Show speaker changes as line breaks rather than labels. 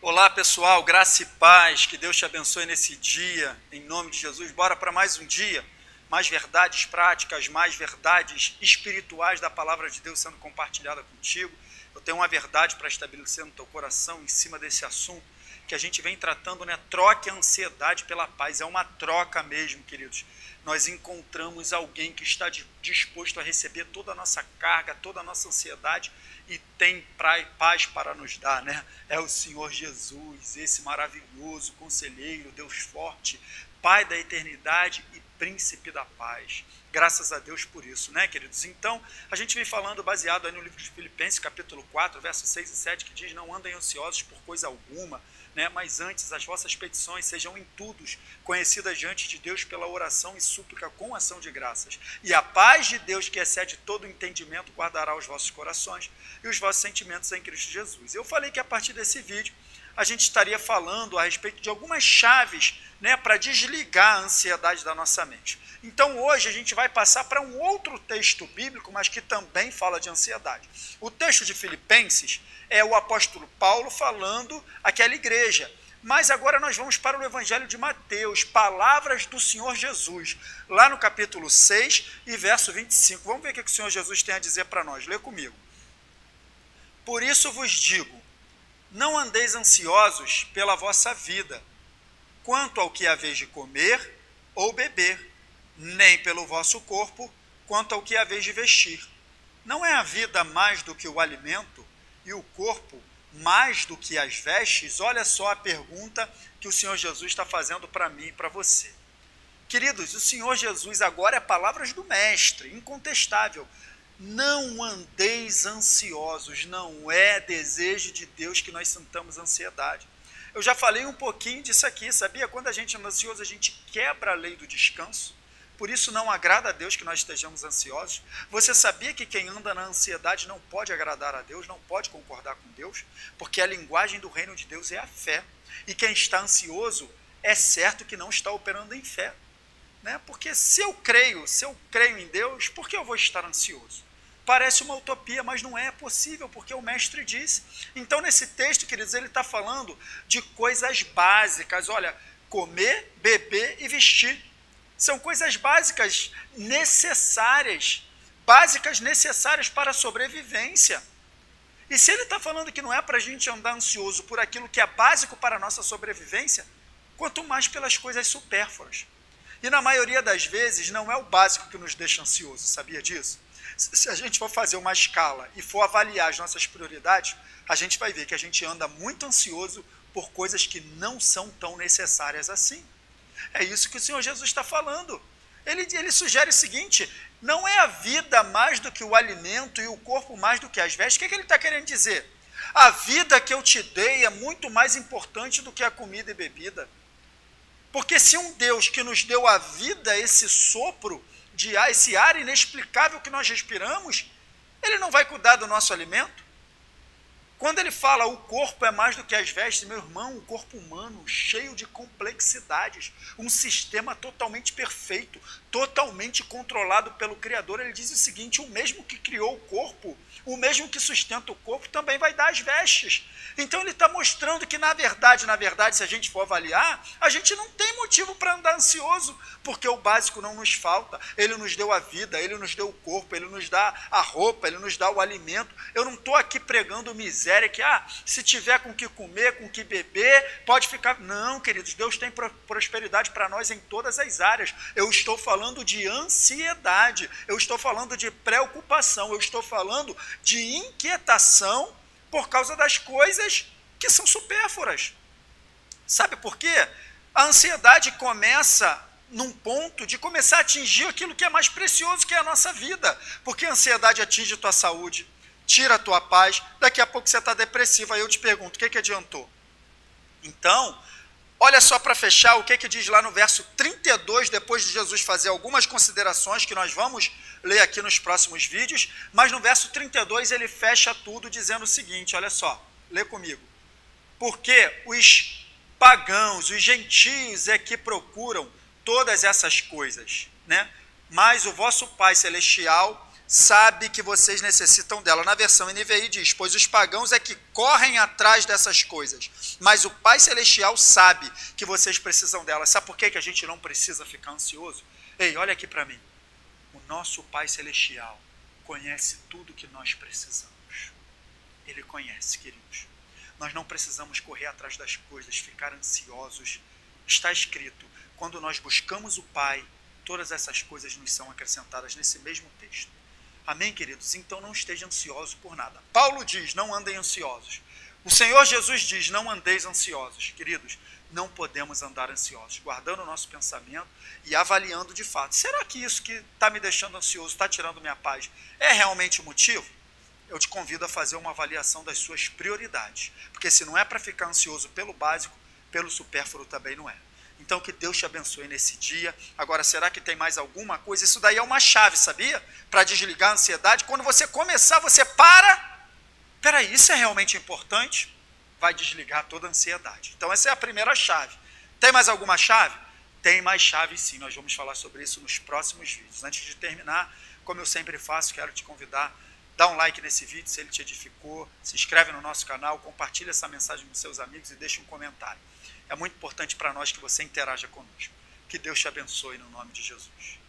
Olá pessoal, graça e paz, que Deus te abençoe nesse dia, em nome de Jesus. Bora para mais um dia, mais verdades práticas, mais verdades espirituais da palavra de Deus sendo compartilhada contigo. Eu tenho uma verdade para estabelecer no teu coração em cima desse assunto que a gente vem tratando, né? Troque a ansiedade pela paz, é uma troca mesmo, queridos. Nós encontramos alguém que está disposto a receber toda a nossa carga, toda a nossa ansiedade e tem paz para nos dar, né? É o Senhor Jesus, esse maravilhoso conselheiro, Deus forte, Pai da eternidade e príncipe da paz. Graças a Deus por isso, né, queridos? Então, a gente vem falando baseado aí no livro de Filipenses, capítulo 4, versos 6 e 7, que diz: não andem ansiosos por coisa alguma, né? Mas antes as vossas petições sejam em tudo conhecidas diante de Deus pela oração e súplica com ação de graças. E a paz de Deus, que excede todo o entendimento, guardará os vossos corações e os vossos sentimentos em Cristo Jesus. Eu falei que a partir desse vídeo a gente estaria falando a respeito de algumas chaves, né, para desligar a ansiedade da nossa mente. Então hoje a gente vai passar para um outro texto bíblico, mas que também fala de ansiedade. O texto de Filipenses é o apóstolo Paulo falando àquela igreja. Mas agora nós vamos para o Evangelho de Mateus, palavras do Senhor Jesus, lá no capítulo 6 e verso 25. Vamos ver o que o Senhor Jesus tem a dizer para nós. Lê comigo. Por isso vos digo, não andeis ansiosos pela vossa vida, quanto ao que haveis de comer ou beber, nem pelo vosso corpo, quanto ao que haveis de vestir. Não é a vida mais do que o alimento, e o corpo mais do que as vestes? Olha só a pergunta que o Senhor Jesus está fazendo para mim e para você. Queridos, o Senhor Jesus agora é palavras do Mestre, incontestável. Não andeis ansiosos, não é desejo de Deus que nós sintamos ansiedade. Eu já falei um pouquinho disso aqui, sabia? Quando a gente anda ansioso, a gente quebra a lei do descanso. Por isso não agrada a Deus que nós estejamos ansiosos. Você sabia que quem anda na ansiedade não pode agradar a Deus, não pode concordar com Deus? Porque a linguagem do reino de Deus é a fé. E quem está ansioso é certo que não está operando em fé, né? Porque se eu creio em Deus, por que eu vou estar ansioso? Parece uma utopia, mas não é possível, porque o mestre disse. Então, nesse texto, queridos, ele está falando de coisas básicas. Olha, comer, beber e vestir. São coisas básicas necessárias para a sobrevivência. E se ele está falando que não é para a gente andar ansioso por aquilo que é básico para a nossa sobrevivência, quanto mais pelas coisas supérfluas. E na maioria das vezes não é o básico que nos deixa ansioso, sabia disso? Se a gente for fazer uma escala e for avaliar as nossas prioridades, a gente vai ver que a gente anda muito ansioso por coisas que não são tão necessárias assim. É isso que o Senhor Jesus está falando. Ele sugere o seguinte: não é a vida mais do que o alimento e o corpo mais do que as vestes. O que ele está querendo dizer? A vida que eu te dei é muito mais importante do que a comida e bebida. Porque se um Deus que nos deu a vida, esse sopro de ar, esse ar inexplicável que nós respiramos, ele não vai cuidar do nosso alimento? Quando ele fala o corpo é mais do que as vestes, meu irmão, o corpo humano cheio de complexidades, um sistema totalmente perfeito, totalmente controlado pelo Criador. Ele diz o seguinte: o mesmo que criou o corpo, o mesmo que sustenta o corpo, também vai dar as vestes. Então ele está mostrando que na verdade, se a gente for avaliar, a gente não tem motivo para andar ansioso, porque o básico não nos falta. Ele nos deu a vida, ele nos deu o corpo, ele nos dá a roupa, ele nos dá o alimento. Eu não estou aqui pregando miséria, que se tiver com o que comer, com o que beber, pode ficar. Não, queridos, Deus tem prosperidade para nós em todas as áreas. Eu estou falando de ansiedade, eu estou falando de preocupação, eu estou falando de inquietação por causa das coisas que são supérfluas. Sabe por quê? A ansiedade começa num ponto de começar a atingir aquilo que é mais precioso, que é a nossa vida. Porque a ansiedade atinge a tua saúde, tira a tua paz, daqui a pouco você está depressivo. Aí eu te pergunto, o que adiantou? Então, olha só para fechar o que diz lá no verso 32, depois de Jesus fazer algumas considerações que nós vamos ler aqui nos próximos vídeos, mas no verso 32 ele fecha tudo dizendo o seguinte, olha só, lê comigo. Porque os pagãos, os gentios é que procuram todas essas coisas, né? Mas o vosso Pai Celestial sabe que vocês necessitam dela. Na versão NVI diz, pois os pagãos é que correm atrás dessas coisas, mas o Pai Celestial sabe que vocês precisam delas. Sabe por que a gente não precisa ficar ansioso? Ei, olha aqui para mim. O nosso Pai Celestial conhece tudo que nós precisamos. Ele conhece, queridos. Nós não precisamos correr atrás das coisas, ficar ansiosos. Está escrito, quando nós buscamos o Pai, todas essas coisas nos são acrescentadas nesse mesmo texto. Amém, queridos? Então não esteja ansioso por nada. Paulo diz, não andem ansiosos. O Senhor Jesus diz, não andeis ansiosos. Queridos, não podemos andar ansiosos, guardando o nosso pensamento e avaliando de fato. Será que isso que está me deixando ansioso, está tirando minha paz, é realmente o motivo? Eu te convido a fazer uma avaliação das suas prioridades. Porque se não é para ficar ansioso pelo básico, pelo supérfluo também não é. Então, que Deus te abençoe nesse dia. Agora, será que tem mais alguma coisa? Isso daí é uma chave, sabia? Para desligar a ansiedade. Quando você começar, você para. Peraí, isso é realmente importante? Vai desligar toda a ansiedade. Então, essa é a primeira chave. Tem mais alguma chave? Tem mais chave sim. Nós vamos falar sobre isso nos próximos vídeos. Antes de terminar, como eu sempre faço, quero te convidar, dá um like nesse vídeo se ele te edificou, se inscreve no nosso canal, compartilha essa mensagem com seus amigos e deixa um comentário. É muito importante para nós que você interaja conosco. Que Deus te abençoe no nome de Jesus.